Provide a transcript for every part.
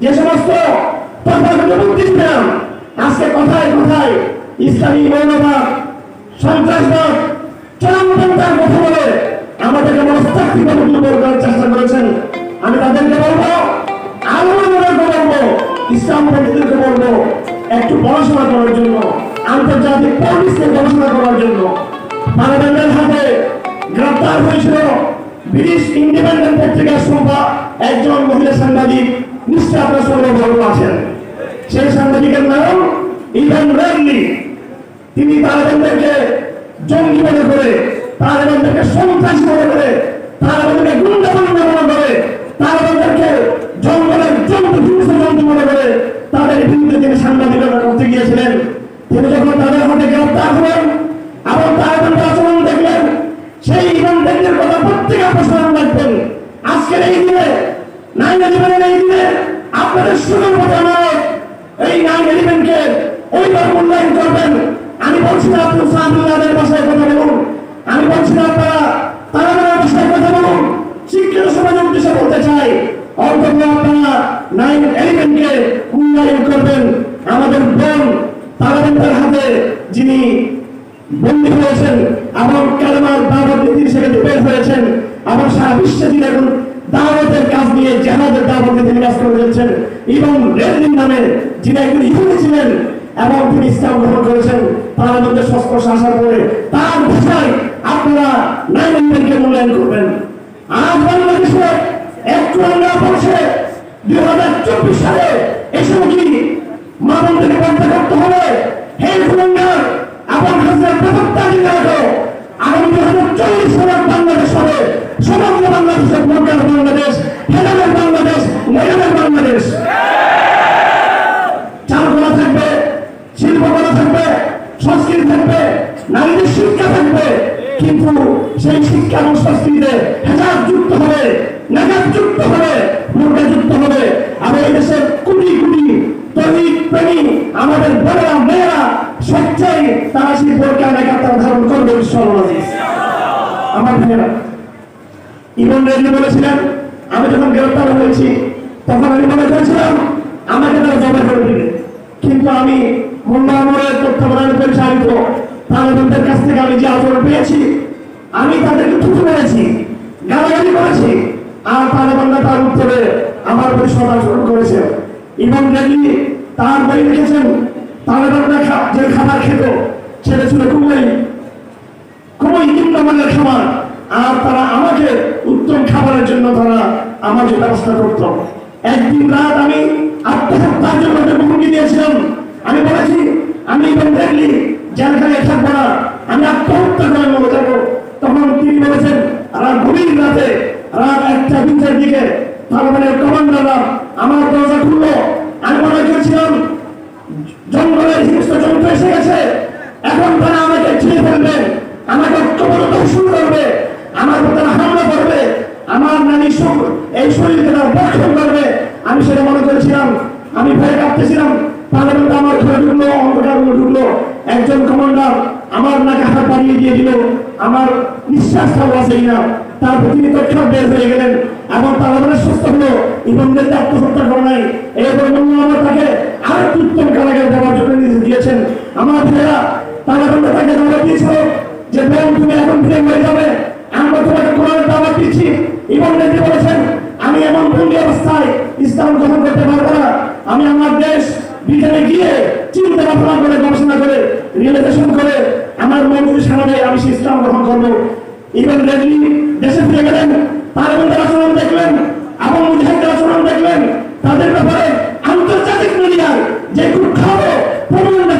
যে সমস্ত তথাকথিত বুদ্ধিজীবীরা আজকে কথায় কথায় ইসলামী মৌলবাদ, সন্ত্রাসবাদ, চরমপন্থার কথা বলে আমাদেরকে মনস্তাত্ত্বিকভাবে দুর্বল করার চেষ্টা করেছেন, আমি তাদেরকে বলবো, আলোচনাকে বলবো, ইসলামপন্থীদেরকে বলবো একটু পড়াশোনা করার জন্য, আন্তর্জাতিক পলিসিকে গবেষণা করার জন্য। পার্লামেন্টের হাতে গ্রেপ্তার হয়েছিল ব্রিটিশ ইন্ডিপেন্ডেন্ট পত্রিকার সম্পাদক একজন মহিলা সাংবাদিক, নিশ্চয় আপনার সঙ্গে গল্প আছেন। সেই সাংবাদিকের নাম ইভান রেডলি। তিনি তালেবানদেরকে জঙ্গি মনে করে, তালেবানদেরকে সন্ত্রাসী মনে করে, তালেবানদেরকে গুন্ডা মনে করে, তালেবানদেরকে জঙ্গলের জন্তু হিংস্র জন্তু মনে করে তাদের বিরুদ্ধে তিনি সাংবাদিকতা করতে গিয়েছিলেন। তিনি যখন তাদের হাতে গ্রেপ্তার হলেন এবং তালেবানদের আচরণ দেখলেন, সেই ইভান রেডলির কথা প্রত্যেকে প্রসারণ রাখবেন। আজকের এই দিনে 9/11 এই দিনে আপনাদের সুযোগ মতো এই 9/11-কে ওইবার মূল্যায়ন করবেন। আমি বলছি না আপনি সাহাবুল্লাহদের ভাষায় কথা বলুন, আমি বলছি না আপনারা তালেবানের ভাষায় কথা বলুন। শিক্ষিত সমাজের উদ্দেশ্যে বলতে চাই, অন্তত আপনারা 9/11-কে মূল্যায়ন করবেন। আমাদের বোন তালেবানদের হাতে যিনি বন্দী হয়েছেন এবং কালেমার দাওয়াত নীতির সেখানে বের হয়েছেন এবং সারা বিশ্বে তিনি এখন দাওয়াতের কাজ নিয়ে জিহাদের দাওয়াতে তিনি কাজ করে যাচ্ছেন, এবং রেডলির নামে যিনি একজন ইহুদি ছিলেন এবং তিনি ইসলাম গ্রহণ করেছেন, তার মধ্যে সংস্পর্শে আসার পরে তার ভাষায় আপনারা 9/11-কে মূল্যায়ন করবেন। আজ বাংলাদেশে একটু আমরা বলছে 2024 সালে এসব কি মানবদেরকে বন্ধ করতে হবে। হে কুলঙ্গার এবং হাজার প্রবক্তাকে রাখো, আগামী 2040 সালের বাংলাদেশ হবে সমগ্র বাংলাদেশের মর্যাদার বাংলাদেশ, হেলামের বাংলাদেশ, মহিলাদের বাংলাদেশ। চারুকলা থাকবে, শিল্পকলা থাকবে, সংস্কৃতি থাকবে, নারীদের শিক্ষা থাকবে, কিন্তু সেই শিক্ষা এবং সংস্কৃতিতে হেজাব যুক্ত হবে, নাজাব যুক্ত হবে, মুর্দা যুক্ত হবে। আর এই দেশের কোটি কোটি তৈরিক প্রেমী আমাদের বড়রা মেয়েরা সচ্চাই তারা সেই বোরকা নেকাব তারা ধারণ করবে ইনশাআল্লাহ। আমার ভাইয়েরা, ইভান রেডলি বলেছিলেন, আমি যখন গ্রেপ্তার হয়েছি তখন আমি মনে করেছিলাম আমাকে তারা জমা করে দিবে, কিন্তু আমি মোল্লা আমরের তত্ত্বাবধানে পরিচালিত তালেবানদের কাছ থেকে আমি যে আচরণ পেয়েছি, আমি তাদেরকে থুতু মেরেছি, গালাগালি করেছি, আর তালেবানরা তার উত্তরে আমার প্রতি সদাচরণ করেছে। ইভান রেডলি তার বই লিখেছেন, তালেবানরা যে খাবার খেত সেটা ছিল খুবই নিম্নমানের খাবার, আর তারা আমাকে উত্তম খাবারের জন্য তারা আমার যে ব্যবস্থা করত। একদিন রাত আমি আত্মহত্যার জন্য হুমকি দিয়েছিলাম, আমি বলেছি আমি ইভান রেডলি জেলখানায় থাকবো না, আমি আত্মহত্যা করে মরে যাবো। তখন তিনি বলেছেন রাত গভীর রাতে রাত 1টা-2টার দিকে তালেবানের কমান্ডাররা আমার দরজা খুললো। আমি মনে করেছিলাম জঙ্গলের হিংস্র জন্তু এসে গেছে, এখন তারা আমাকে ছিঁড়ে ফেলবে, আমাকে দর্শন করবে, আমার উপর তারা হামলা করবে, আমার নানি এই শরীরকে তারা ভক্ষণ করবে। আমি সেটা মনে করেছিলাম, আমি ভয়ে কাঁপতেছিলাম। তালেবানরা আমার ঘরে ঢুকলো, অন্ধকার ঢুকলো, একজন কমান্ডার আমার নাকে হাত বাড়িয়ে দিয়ে দিল, আমার নিঃশ্বাসটাও বাঁচেই না। তারপর তিনি তৎক্ষণাৎ বের হয়ে গেলেন এবং তালেবানের সুস্থ হলো। ইভান রেডলি আত্মহত্যা করে নাই, এরপর মোল্লা তাকে আরেকটু উত্তম কারাগারে দেওয়ার জন্য নির্দেশ দিয়েছেন। আমার ভাইয়েরা, তালেবানরা তাকে দাওয়াত দিয়েছিল যে বোন তুমি এখন ফিরে হয়ে যাবে, আমরা তোমাকে কোরআনের দাওয়াত দিচ্ছি। ইভান রেডলি বলেছেন আমি এমন বন্দি অবস্থায় ইসলাম গ্রহণ করতে পারবো না, আমি আমার দেশ ব্রিটেনে গিয়ে চিন্তা ভাবনা করে গবেষণা করে রিয়েলাইজেশন করে আমার মন যদি সারা দেয় আমি সে ইসলাম গ্রহণ করবো। ইভান রেডলি দেশে ফিরে গেলেন, তালেবানদের আচরণ দেখলেন এবং মুজাহিদের আচরণ দেখলেন, তাদের ব্যাপারে আন্তর্জাতিক মিডিয়ার যে কুখ্যাত প্রমাণ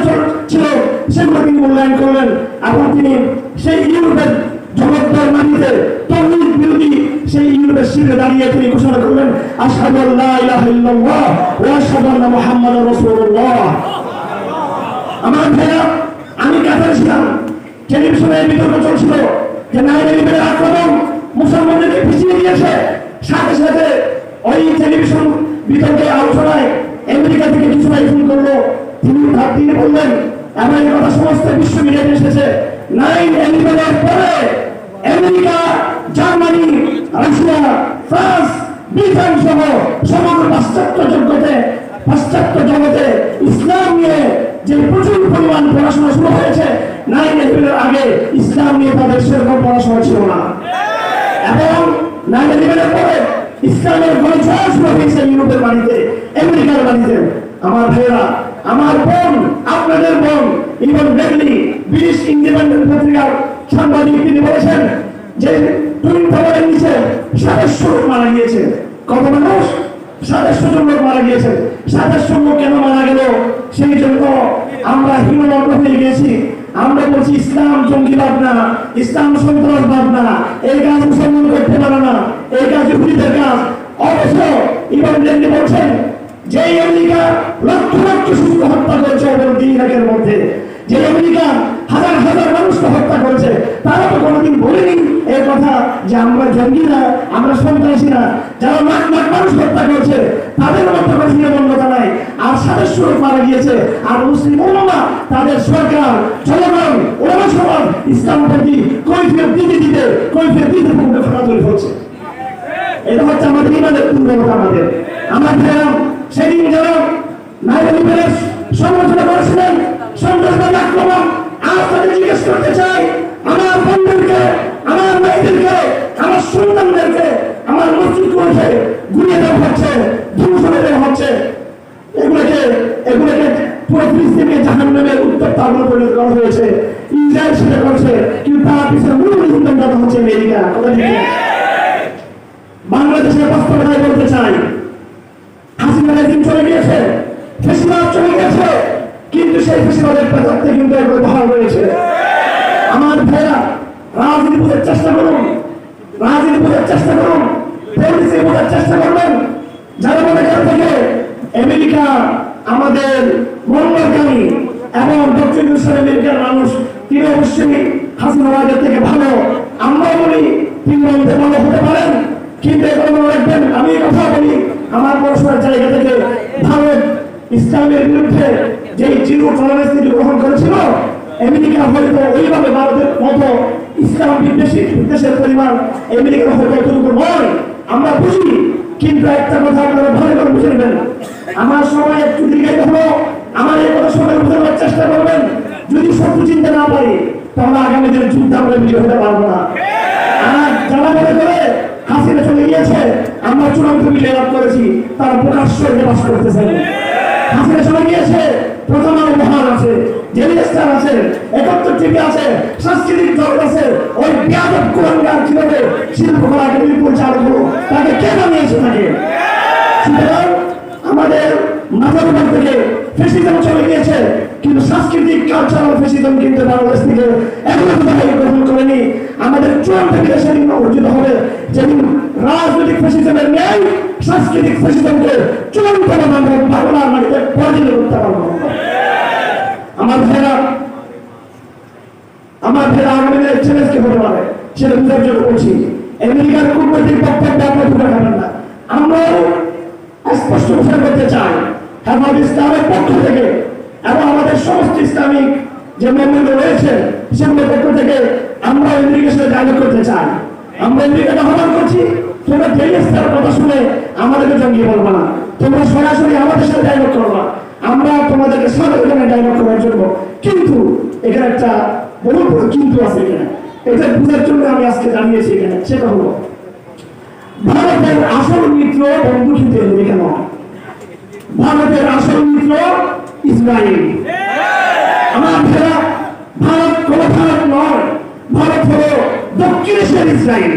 ছিল সেগুলো তিনি মূল্যায়ন করলেন এবং তিনি সেই ইউরোপের জগৎটার মাটিতে তাওহীদ বিরোধী সেই ইউরোপের শিরে দাঁড়িয়ে তিনি ঘোষণা করলেন আশহাদু আল্লা ইলাহা ইল্লাল্লাহ ওয়া আশহাদু আন্না মুহাম্মাদার রাসূলুল্লাহ। আমার ভাইরা, আমি কাতারে ছিলাম, টেলিভিশনে বিতর্ক চলছিল যে 9/11 আক্রমণ মুসলমানদেরকে পিছিয়ে দিয়েছে। সাথে সাথে ওই টেলিভিশন বিতর্কে আলোচনায় আমেরিকা থেকে কিছু ভাই ফোন করলো, তিনি বললেন এমন কথা সমস্ত বিশ্ব মিডিয়াতে এসেছে 9/11 পরে America, Germany, Russia, France, Britain সহ সমগ্র পাশ্চাত্য জগতে জগতে ইসলাম নিয়ে যে প্রচুর পরিমাণ পড়াশোনা শুরু হয়েছে, 9/11 আগে ইসলাম নিয়ে তাদের সেরকম পড়াশোনা ছিল না। এবং 9/11 পরে ইসলামের গণজোয়ার শুরু হয়েছে ইউরোপের বাড়িতে, আমেরিকার বাড়িতে। আমার ভাইয়েরা, আমার বোন, আপনাদের বোন ইভন ব্রেডলি, ব্রিটিশ ইন্ডিপেন্ডেন্ট পত্রিকার সাংবাদিক, তিনি বলেছেন যে টুইন টাওয়ারের নিচে 700 লোক মারা গিয়েছে। কত মানুষ? 700 জন লোক মারা গিয়েছে। 700 লোক কেন মারা গেল? সেই জন্য আমরা হীনমগ্ন হয়ে গেছি। আমরা বলছি ইসলাম জঙ্গিবাদ না, ইসলাম সন্ত্রাসবাদ না, এই কাজ মুসলমান করতে পারে না, এই কাজ ইহুদিদের কাজ। অবশ্য ইভন ব্রেডলি বলছেন যে আমেরিকা লক্ষ লক্ষ শিশু হত্যা করেছে ইরাকের মধ্যে, যে আমেরিকা হাজার হাজার মানুষকে হত্যা করেছে, তারা তো কোনোদিন বলেনি এই কথা যে আমরা জঙ্গি না, আমরা সন্ত্রাসী না। যারা লাখ লাখ মানুষ হত্যা করেছে তাদের মধ্যে কোনো নিরাপত্তা নাই। আর 700 লোক মারা গিয়েছে। আর মুসলিম উলামা, তাদের সরকার, জনগণ, ওলামা সমাজ ইসলাম প্রতি কৈফিয়ত দিতে পুরো ফেরা তৈরি হচ্ছে। এটা হচ্ছে আমাদের ইমানের দুর্বলতা। আমার ভাইয়েরা, সেদিন যারা 9/11 সমালোচনা করেছিলেন, সন্ত্রাসবাদ আক্রমণ, আজ তাদের জিজ্ঞেস করতে চাই, আমার বন্ধুদেরকে, আমার মেয়েদেরকে, আমার সন্তানদেরকে, আমার মসজিদগুলোকে গুলিয়ে দেওয়া হচ্ছে, ধ্বংস করে দেওয়া হচ্ছে। এগুলোকে পুরো ফিলিস্তিনকে জাহান্নামের উত্তপ্ত আগুনে পরিণত করা হয়েছে। ইসরায়েল সেটা করছে, কিন্তু তার পিছনে মূল হিন্দন হচ্ছে আমেরিকা। বাংলাদেশের বাস্তবতায় বলতে চাই, হাসিনা দিন চলে গিয়েছে, ফেসিবাদ চলে গেছে, কিন্তু সেই ফেসিবাদের প্রেতাত্মা কিন্তু একবার বহাল রয়েছে। আমার ভাইরা, রাজনীতি বোঝার চেষ্টা করুন, পলিসি বোঝার চেষ্টা করবেন। যারা মনে করে থাকে আমেরিকা আমাদের মঙ্গলকামী এবং দক্ষিণ এশিয়ার আমেরিকার মানুষ, তিনি অবশ্যই হাসিনা রাজের থেকে ভালো। আমরা বলি তিনি ভালো হতে পারেন, কিন্তু এখন মনে রাখবেন, আমি কথা বলি আমার পড়াশোনার জায়গা থেকে, ভারত ইসলামের বিরুদ্ধে যে জিরো টলারেন্স নীতি গ্রহণ করেছিল, আমেরিকা হয়তো ওইভাবে ভারতের মতো ইসলাম বিদ্বেষী দেশের পরিমাণ আমেরিকার হয়তো এতটুকু নয়, আমরা বুঝি। কিন্তু একটা কথা আপনারা ভালো করে বুঝে নেবেন, আমার সময় একটু দীর্ঘায়িত হলো, আমার এই কথা সবাই বোঝানোর চেষ্টা করবেন। যদি সত্য চিনতে না পারি, তাহলে আগামী দিনে যুদ্ধ আমরা বিজয় হতে পারবো না। আর যারা মনে করে হাসিনা চলে গিয়েছে, আমরা চূড়ান্ত বিজয় লাভ করেছি, তারা প্রকাশ্য বাস করতেছেন। হাসিনা চলে গিয়েছে, প্রথম আলো মহান আছে, জেলিস্টার আছে, 71 টিভি আছে, সাংস্কৃতিক জগৎ আছে। ওই বিয়াদব কুলাঙ্গার কিভাবে শিল্পকলা একাডেমি পরিচালক হলো, তাকে কে বানিয়েছে? তাকে। সুতরাং আমাদের মাথার উপর থেকে ফ্যাসিজম চলে গিয়েছে, কিন্তু সাংস্কৃতিক কালচারাল ফ্যাসিজম কিন্তু বাংলাদেশ থেকে এখনো গ্রহণ করেনি। আমাদের চূড়ান্ত বিজয় সেদিন অর্জিত হবে, যেদিন রাজনৈতিক ফ্যাসিজমের ন্যায় সাংস্কৃতিক ফ্যাসিজমকে চূড়ান্ত বাংলার মাটিতে পরাজিত করতে পারবো। আমার ভাইরা, আগামী দিনের চ্যালেঞ্জ কি হতে পারে সেটা বুঝার জন্য বলছি। আমেরিকার কূটনৈতিক বক্তব্য আপনারা ধরে খাবেন না। আমরাও স্পষ্ট ঘোষণা করতে চাই, হেফাজত ইসলামের পক্ষ থেকে এবং আমাদের সমস্ত ইসলামিক যে মেম্বারগুলো রয়েছে সেগুলোর পক্ষ থেকে আমরা আমেরিকার সাথে ডায়লগ করতে চাই। আমরা আমেরিকাকে আহ্বান করছি, তোমরা জেলিস্টার কথা শুনে আমাদেরকে জঙ্গি বলবা না, তোমরা সরাসরি আমাদের সাথে ডায়লগ করবা, আমরা তোমাদেরকে স্বাগত জানাই ডায়লগ করার জন্য। কিন্তু এখানে একটা বড় কিন্তু আছে, এখানে এটা বুঝার জন্য আমি আজকে জানিয়েছি এখানে, সেটা হলো ভারতের আসল মিত্র বন্ধু কিন্তু আমেরিকা নয়, ভারতের আসল মিত্র ইসরায়েল। আমার ভাইরা, ভারত কোন ভারত নয়, ভারত হলো দক্ষিণ এশিয়ার ইসরায়েল।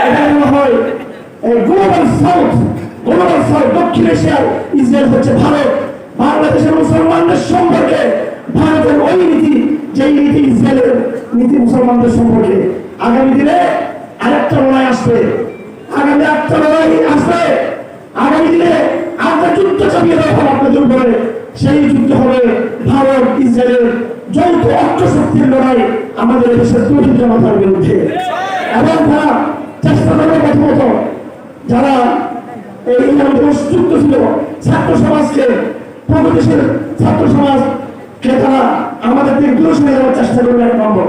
এটা মনে হয় গ্লোবাল সাউথ, দক্ষিণ এশিয়ার ইসরায়েল হচ্ছে ভারত। বাংলাদেশের মুসলমানদের সম্পর্কে ভারতের ওই নীতি, যেই নীতি ইসরায়েলের নীতি মুসলমানদের সম্পর্কে। আগামী দিনে আরেকটা লড়াই আসবে, আগামী দিনে আরেকটা যুদ্ধ চাপিয়ে দেওয়া হবে আপনাদের উপরে। সেই যুদ্ধ হবে ভারত ইসরায়েলের যৌথ অস্ত্রশক্তির লড়াই আমাদের দেশের তৌহিদ জনতার বিরুদ্ধে। এবং তারা চেষ্টা করবে প্রথমত, যারা এই যুক্ত ছিল ছাত্র সমাজকে, প্রগতিশীল ছাত্র সমাজকে তারা আমাদের থেকে দূরে সরে যাওয়ার চেষ্টা করবে। 1 নম্বর।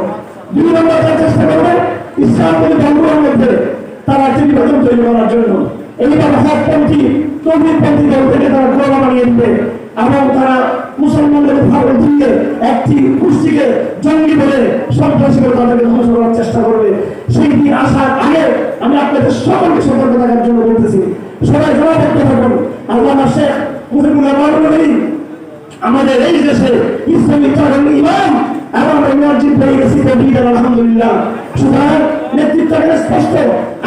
2 নম্বর, তারা চেষ্টা করবে ইসলামপন্থী দলগুলোর মধ্যে তারা একটি বিভাজন তৈরি করার জন্য। এইভাবে হকপন্থী, তৌহিদপন্থী দল থেকে তারা গোলা বানিয়ে দিবে। এবং তারা মুসলমানদের ভালো দিয়ে একটি গোষ্ঠীকে জঙ্গি বলে সন্ত্রাসী করে তাদেরকে ধ্বংস করার চেষ্টা করবে। সেই দিন আসার আগে আমি আপনাদের সকলকে সতর্ক থাকার জন্য বলতেছি, সবাই জবাবদিহি থাকুন। আল্লামা শেখ মুজিবুর রহমান আমাদের এই দেশে ইসলামী চারণ ইমাম এবং মসজিদ পেয়ে গেছি আলহামদুলিল্লাহ। সুতরাং নেতৃত্ব স্পষ্ট,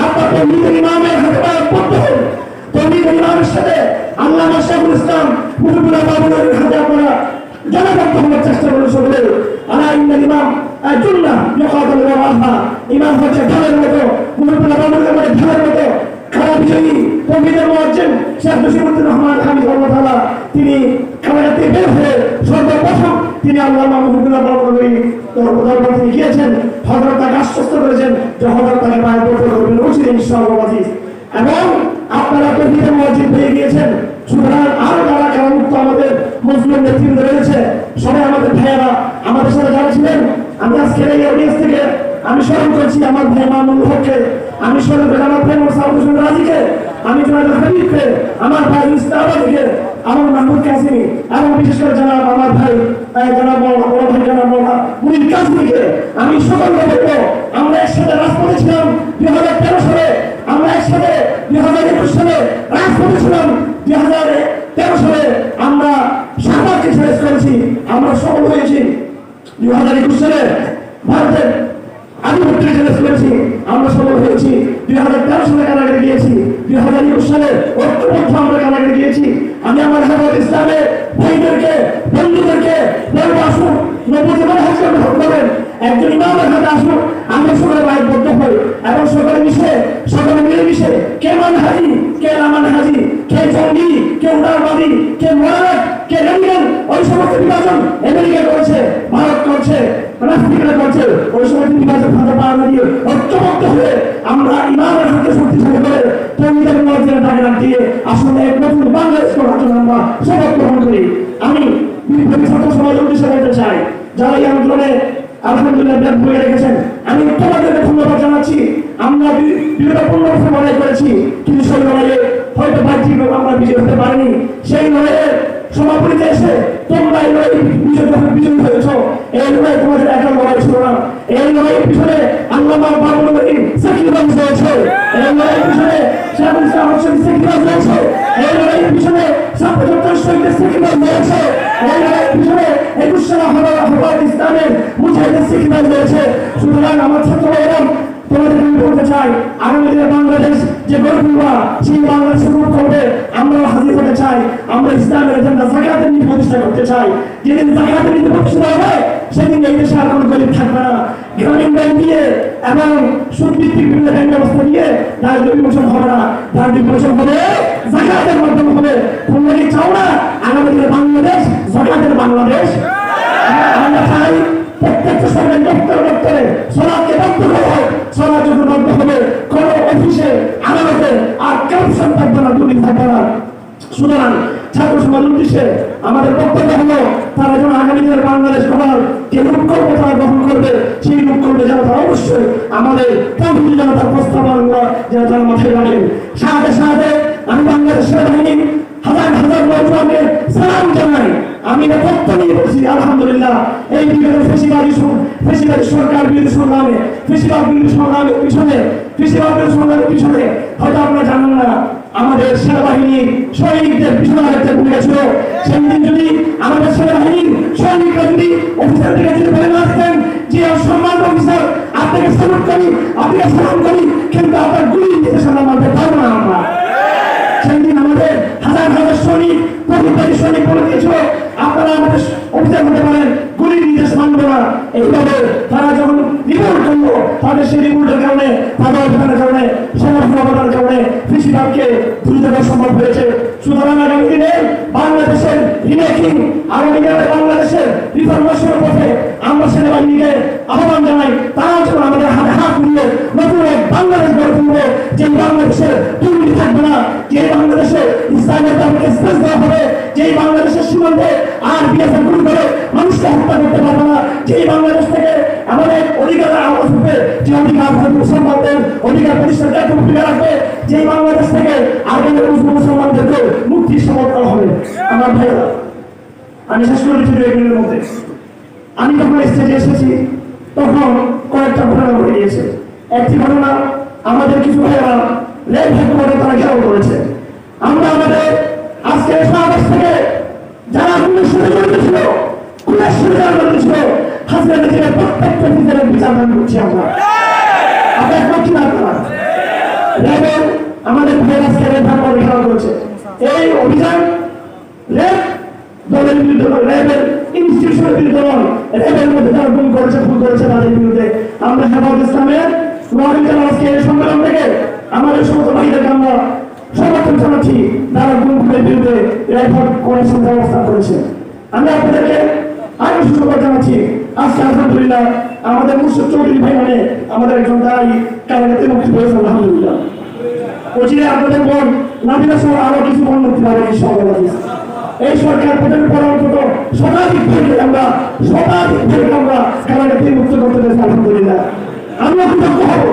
আপনাকে নিজের ইমামের হাতে পড়তে হবে। তৌহিদের ইমামের সাথে আল্লামা শেখুল ইসলাম মুজিবুর রহমানের হাতে আপনারা জনগণ হওয়ার চেষ্টা করুন সকলে। আলা ইন্নাল ইমাম জুন্না ইয়াকাতুল ওয়াহা, ইমাম হচ্ছে ঢালের মতো, মুজিবুর রহমানের মতো ঢালের মতো খারাপ বিজয়ী তৌহিদের মুয়াজ্জিন শেখ মুজিবুর রহমান হাফিজাহুল্লাহ তাআলা তিনি কারাগার বের হয়ে সর্বপ্রথম তিনি আল্লামা মুজিবুর রহমানের দরবার তিনি গিয়েছেন। হযরত তাকে আশ্বস্ত করেছেন যে হযরত তাকে পায়ে পড়তে করবেন উচিত ইনশাআল্লাহ আজিজ। এবং আপনারা তৌহিদের মুয়াজ্জিন পেয়ে গিয়েছেন। সুতরাং আরো যারা কারামুক্ত আমাদের মুসলিম নেতৃত্ব রয়েছে, সবাই আমাদের ভাইয়েরা আমাদের সাথে যারা ছিলেন, আমি আজকের এই অডিয়েন্স থেকে আমি স্মরণ করছি আমার ভাই মামুনুল হককে, আমি স্মরণ করি আমার ভাই মোসাউদ হোসেন রাজিকে, আমি জনাব হাবিবকে, আমার ভাই ইস্তাবাদীকে, আমার মাহমুদ কাসিমি, এবং বিশেষ করে জানাব আমার ভাই জানাব বড় ভাই জানাব মুনির কাসিমিকে আমি সকলকে বলবো, আমরা একসাথে রাজপথে ছিলাম 2013 সালে, আমরা একসাথে 2021 সালে রাজপথে ছিলাম, 2013 সালে আমরা শাহবাগকে ছেড়ে করেছি, আমরা সফল হয়েছি। 2021 সালে ভারতের আধিপত্যকে ছেড়ে করেছি, আমরা সফল হয়েছি। 2013 সালে কারাগারে গিয়েছি, 2021 সালে ঐক্যবদ্ধ আমরা কারাগারে গিয়েছি। আমি আমার হেফাজত ইসলামের ভাইদেরকে বন্ধুদেরকে বলবো, আসুন নবজীবন হাসিল করেন, একজন ইমামের হাতে আসুন, আমরা সবাই বাইবদ্ধ হই এবং সকলে মিশে সকলে মিলেমিশে কে মানহাজি কে লামানহাজি, কে জঙ্গি কে উদারবাদী, কে মোরাদ কে রেঙ্গেন, ওই সমস্ত বিভাজন আমেরিকা করেছে, ভারত করছে, রাষ্ট্রীয়রা করছে, ওই সমস্ত বিভাজন হাতে পা না দিয়ে ঐক্যবদ্ধ হয়ে আমরা ইমামের হাতে শক্তিশালী করে তৌহিদের মুয়াজ্জিনের ডাক দিয়ে আসলে এক নতুন বাংলাদেশ গড়ার জন্য আমরা শপথ গ্রহণ করি। আমি ছাত্র সমাজ উদ্দেশ্যে বলতে চাই, যারা এই আন্দোলনে আলহামদুলিল্লাহ ব্যাগ বয়ে রেখেছেন, আমি তোমাদেরকে ধন্যবাদ জানাচ্ছি। আমরা বিগত 15 বছর লড়াই করেছি, কিন্তু সেই লড়াইয়ে হয়তো বাহ্যিকভাবে আমরা বিজয় হতে পারিনি। সেই লড়াইয়ের সমাপনীতে এসে তোমরা এই লড়াই বিজয়ী হয়েছ। এই লড়াই তোমাদের একা লড়াই ছিল না, এই লড়াইয়ের পিছনে আল্লামা বাবুল নবীর সাকিবাজ রয়েছে, এই লড়াইয়ের পিছনে শাহুল ইসলাম হোসেন সাকিবাজ রয়েছে, এই লড়াইয়ের পিছনে ছাত্র শহীদের সাকিবাজ রয়েছে, এই লড়াইয়ের পিছনে 21 সালে হেফাজত ইসলামের মুজাহিদের সাকিবাজ রয়েছে। সুতরাং আমার ছাত্র ভাইরা তোমাদের আমি বলতে চাই, আগামী দিনে বাংলাদেশ যে গড়ে তুলবা সেই বাংলাদেশের রূপ করবে আমরা হাজির হতে চাই। আমরা ইসলামের এজেন্ডা যাকাতের নীতি প্রতিষ্ঠা করতে চাই। যেদিন যাকাতের নীতি প্রতিষ্ঠা হবে সেদিন এই দেশে আর কোনো গরিব থাকবে না। গ্রামীণ ব্যাংক দিয়ে এবং সুদভিত্তিক বিভিন্ন ব্যাংক ব্যবস্থা দিয়ে দারিদ্র বিমোচন হবে না, দারিদ্র বিমোচন হবে যাকাতের মাধ্যমে হবে। তোমরা কি চাও না আগামী দিনে বাংলাদেশ যাকাতের বাংলাদেশ? আমরা চাই প্রত্যেকটা সরকারি দপ্তরে সলাদকে বন্ধ করা হোক, সলাদ যখন বন্ধ হবে কোনো অফিসে আদালতে আর কারপশন থাকবে না, দুর্নীতি থাকবে না। সুতরাং ছাত্র সমাজ উদ্দেশ্যে আমাদের বক্তব্য হলো, তারা যেন আগামী দিনের বাংলাদেশ গড়ার যে রূপকল্প তারা গ্রহণ করবে, সেই রূপকল্পে যেন তারা অবশ্যই আমাদের তৌহিদি জনতার প্রস্তাবনা যেন তারা মাথায় রাখেন। সাথে সাথে আমি বাংলাদেশ সেনাবাহিনী হাজার হাজার নৌজওয়ানকে সালাম জানাই। আমি নেতৃত্ব নিয়ে বলছি আলহামদুলিল্লাহ, এই বিগত ফেসিবাদী সরকার বিরোধী সংগ্রামে, ফেসিবাদ বিরোধী সংগ্রামের পিছনে হয়তো আপনারা জানেন না আমাদের সেনাবাহিনীর সৈনিকদের পিছনে একটা ভূমিকা ছিল। সেই দিন যদি আমাদের সেনাবাহিনীর সৈনিকরা যদি অফিসারদেরকে যদি বলে না আসতেন যে সম্মানিত অফিসার আপনাকে স্যালুট করি, আপনাকে সালাম করি, কিন্তু আপনার গুলি দিতে সালাম মানতে পারবো না আমরা। সেই দিন আমাদের হাজার হাজার সৈনিক প্রতিবাদী সৈনিক বলে দিয়েছিল আপনারা আমাদের অফিসার হতে পারেন, গুলির নির্দেশ মানবে না। এইভাবে তারা যখন রিপোর্ট করলো, তাদের সেই রিপোর্টের কারণে, তাদের অভিযানের কারণে, সমাজের কারণে কৃষিবাদকে দ্রুত সম্ভব হয়েছে। সুতরাং আগামী দিনে বাংলাদেশের রিমেকিং, আগামী দিনে বাংলাদেশের রিফরমেশনের পথে আমরা সেনাবাহিনীকে আহ্বান জানাই, তারা যখন আমাদের হাতে হাত মিলিয়ে নতুন এক বাংলাদেশ গড়ে তুলবে, যে বাংলাদেশের দুর্নীতি থাকবে না, যে বাংলাদেশে ইসলামের দাবিকে স্পেস দেওয়া হবে, যেই বাংলাদেশের সীমান্তে আর বিএসএফ গুলি করে মানুষকে হত্যা করতে পারবে না, যেই বাংলাদেশ থেকে আমাদের অধিকারের আওয়াজ উঠবে, যে অধিকার মুসলমানদের অধিকার প্রতিষ্ঠার দায়িত্ব ভূমিকা রাখবে, যেই বাংলাদেশ থেকে আগামী মুসলমানদেরকে মুক্তির শপথ করা হবে। আমার ভাইয়েরা আমি শেষ করে দিচ্ছি 2 মিনিটের মধ্যে। আমি যখন স্টেজে এসেছি তখন কয়েকটা ঘটনা ঘটে গিয়েছে। একটি ঘটনা, আমাদের কিছু ভাইয়েরা লেট হেডকোয়ার্টারে তারা ঘেরাও করেছে। আমরা আমাদের আজকের সমাবেশ থেকে যারা খুনের সাথে জড়িত ছিল, খুনের সাথে যারা জড়িত ছিল, হাসিনা নিজের প্রত্যেকটা নিজের বিচার দান করছি আমরা। আপনার করছি না আপনারা র্যাবের আমাদের ভাইয়ের আজকে লেট হেডকোয়ার্টারে ঘেরাও করেছে। এই অভিযান র্যাব দলের বিরুদ্ধে, র্যাবের ইনস্টিটিউশনের বিরুদ্ধে নয়, র্যাবের মধ্যে যারা গুম করেছে, ভুল করেছে তাদের বিরুদ্ধে। আমরা হেফাজত ইসলামের নোয়াখালী জেলা আজকে এই সম্মেলন থেকে আমাদের সমস্ত ভাইদেরকে আমরা সমর্থন জানাচ্ছি, যারা গুমের বিরুদ্ধে র্যাব কমিশন ব্যবস্থা করেছে। আমি আপনাদেরকে আরো সুসংবাদ জানাচ্ছি। আজকে আলহামদুলিল্লাহ আমাদের মুর্শিদ চৌধুরী ভাই মানে আমাদের একজন দাঁড়াই কারাগারে মুক্তি পেয়েছে আলহামদুলিল্লাহ। অচিরে আপনাদের বোন নাবিলা সহ আরো কিছু বোন মুক্তি পাবে ইনশাআল্লাহ। এই সরকার প্রথমে পরামর্শ শতাধিক ভাইকে আমরা কারাগারে মুক্ত করতে পেরেছি আলহামদুলিল্লাহ। আমিও কৃতজ্ঞ হব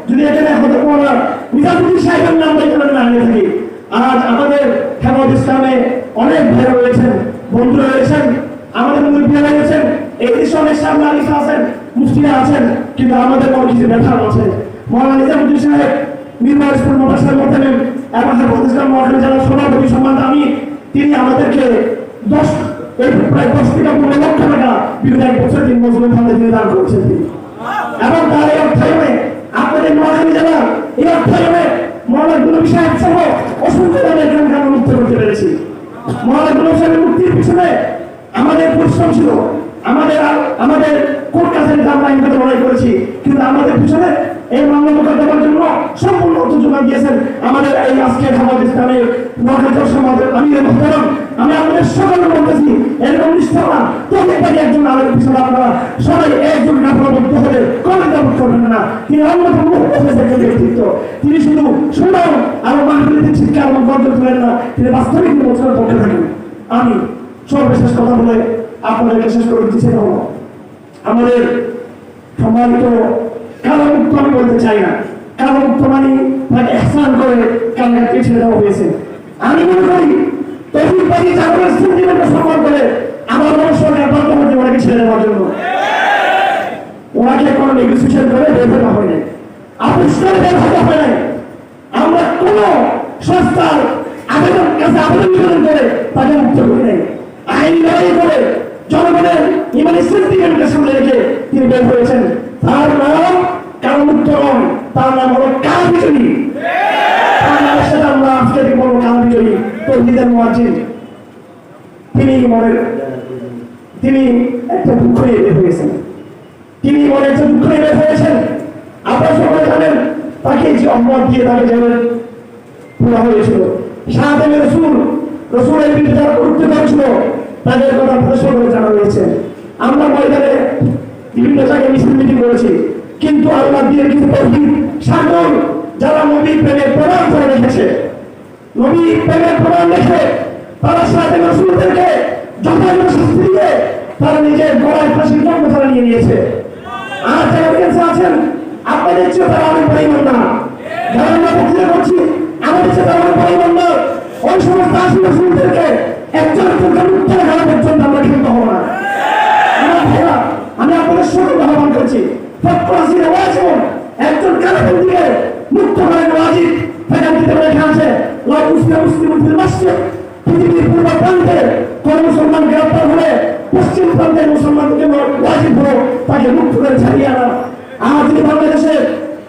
যদি এখানে হতে পারা নিজামুদ্দিন সাহেবের নাম এখানে না আনিয়ে থাকি। আজ আমাদের হেফাজত ইসলামে অনেক ভাইরা রয়েছেন, বন্ধুরা রয়েছেন, আমাদের মুরব্বীরা রয়েছেন, এই দেশে অনেক সামনে আলিফা আছেন, মুফতিরা আছেন, কিন্তু আমাদের কোনো কিছু ব্যথা আছে। মৌলানা নিজামুদ্দিন সাহেব নির্মাণ স্কুল মাদ্রাসার মধ্যে এবং হেফাজত ইসলাম নোয়াখালী জেলার সভাপতি সম্মান আমি, তিনি আমাদেরকে প্রায় 10 থেকে 15 লক্ষ টাকা বিগত 1 বছর 3 বছরের মধ্যে তিনি দান করেছেন তিনি। এবং তার এই অর্থায়নে আপনাদের নোয়াখালী জেলা এই অর্থায়নে মৌলানা গুলাম সাহেব সহ অসংখ্য তাদেরকে আমরা মুক্ত করতে পেরেছি। মৌলানা গুলাম সাহেবের মুক্তির পিছনে আমাদের পরিশ্রম ছিল, আমাদের কোর্ট কাছারিতে আমরা আইনগত লড়াই করেছি, কিন্তু আমাদের পিছনে এই মামলা মোকদ্দমার জন্য সম্পূর্ণ অর্থ যোগান দিয়েছেন আমাদের এই আজকের হেফাজত ইসলামের নোয়াখালী সমাজের আমিরের মোহতারাম। আমি আপনাদের সকলে বলতেছি, এরকম নিষ্ঠা প্রত্যেকবারই একজন আলোর পিছনে আপনারা সবাই একজন নাফরবদ্ধ হলে কোনো দাবত করবেন না। তিনি অন্যতম ব্যক্তিত্ব, তিনি শুধু সুন্দর আর মাহফিলিতে শিক্ষা এবং গর্জন করেন না, তিনি বাস্তবিক বছরের পক্ষে থাকেন। আমি সর্বশেষ কথা বলে আপনাদেরকে শেষ করে দিচ্ছি, হলো আমাদের সম্মানিত কারামুক্ত আমি বলতে চাই না, কারামুক্ত মানে তাকে এহসান করে কারাগারকে ছেড়ে দেওয়া হয়েছে। আমি মনে করি তৌফিক পাখি জামানের সেন্টিমেন্টকে সম্মান করে আমার মনে সরকার বাধ্য হচ্ছে ওনাকে ছেড়ে দেওয়ার জন্য। ওনাকে কোনো নেগোসিয়েশন করে বের হতে হয়নি, আবিষ্কার বের হতে হয় নাই। আমরা কোন সংস্থার আবেদন নিবেদন করে তাকে মুক্ত করি নাই, আইন লড়াই করে জনগণের ইমানি সেন্টিমেন্টকে সামনে রেখে তিনি বের হয়েছেন। তার নাম কারামুক্ত নয়, তার নাম হলো কারা বিজয়ী। তার নামের সাথে আমরা আজকে বলবো কারা বিজয়ী তৌহিদের মুয়াজ্জিন। তিনি একটা দুঃখ নিয়ে বের হয়েছেন, তিনি মনে একটা দুঃখ নিয়ে বের হয়েছেন। আপনারা সকলে জানেন তাকে যে অপরাধ দিয়ে তাকে জেলে পুরা হয়েছিল। শাহাদাতের রসুলের বিরুদ্ধে যারা করতে পারছিল তাদের কথা আপনাদের সকলে জানা রয়েছে। আমরা ময়দানে বিভিন্ন জায়গায় মিছিল মিটিং করেছি, কিন্তু আল্লাহ দিয়ে কিছু তৌহিদ সাগর যারা নবী প্রেমের প্রমাণ করে রেখেছে, নবী প্রেমের প্রমাণ রেখে তারা শাহাদাতের রসুলদেরকে যথাযথ শাস্তি দিয়ে তারা নিজের গলায় ফাঁসির জন্ম তারা নিয়ে নিয়েছে। আর যারা অডিয়েন্সে আছেন আপনাদের চেয়ে তারা অনেক পরিমাণ না, যারা আমরা বক্তৃতা করছি আমাদের চেয়ে তারা অনেক পরিমাণ না। ওই সমস্ত আশি রসুলদেরকে একজন মুক্ত রাখা পর্যন্ত আমরা ক্ষিপ্ত হব না। আমি আপনাদের সকলকে আহ্বান করছি, একজন কারাবন্দীকে মুক্ত করেন ওয়াজিব। ফেকান্তিতে লেখা আছে পৃথিবীর পূর্ব প্রান্তে কোন মুসলমান গ্রেপ্তার হলে পশ্চিম প্রান্তের মুসলমানকে ওয়াজিব হলো তাকে মুক্ত করে ছাড়িয়ে আনা। আর যদি বাংলাদেশের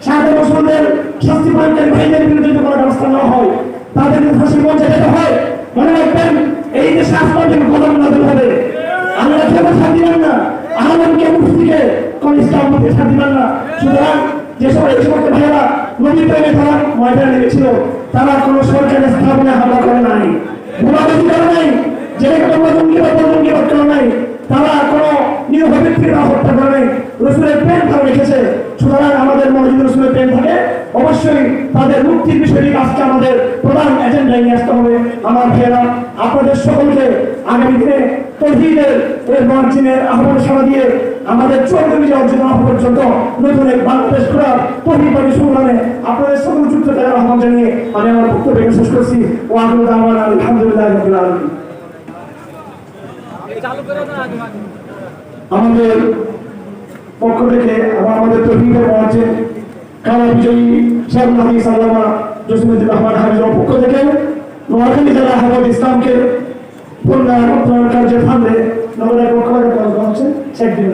7 বছরদের শাস্তি প্রয়োগকারী ভাইদের বিরুদ্ধে কোনো ব্যবস্থা না হয়, তাদেরকে ফাঁসির মঞ্চে যেতে হয়, মনে রাখবেন এই দেশে আসমান থেকে কদম নাজিল হবে। আমরা কেউ ছাড় দিবেন না, আলমকে মুফতিকে কোন ইসলাম মধ্যে ছাড় দিবেন না। সুতরাং যে এই সমস্ত ভাইয়েরা নবী প্রেমে তারা ময়দানে লেগেছিল, তারা কোনো সরকারি স্থাপনায় হামলা করে নাই, গোলাবাজি করে নাই, যেটাকে তোমরা জঙ্গিবাদ করে নাই, তারা কোনো নিরীহ ব্যক্তিরা হত্যা করে নাই, রসুলের প্রেম তারা রেখেছে। সুতরাং আমাদের মনে যদি রসুলের প্রেম থাকে অবশ্যই তাদের মুক্তির বিষয়টি আজকে আমাদের প্রধান এজেন্ডায় নিয়ে আসতে হবে। আমার ভাইয়েরা আপনাদের সকলকে আগামী দিনে তৌহিদের মার্জিনের আহ্বান সাড়া দিয়ে আমাদের 14 বিজয় অর্জন হওয়া পর্যন্ত নতুন এক বাংলাদেশ করার তৌহিদবাদী সংগ্রামে আপনাদের সকল যুক্ত থাকার আহ্বান জানিয়ে আমি আমার বক্তব্য শেষ করছি। ও আলহামদুলিল্লাহ। আমাদের পক্ষ থেকে আবার আমাদের তৌফিকের মহাজেন কারা বিজয়ী শেখ হাফিজ আল্লামা জসিমুদ্দিন রহমান হাফিজের পক্ষ থেকে নোয়াখালী জেলা হেফাজত ইসলামকে বন্যা উত্তরণ কার্যের ফান্ডে আমাদের পক্ষ থেকে হচ্ছে শেখ দিন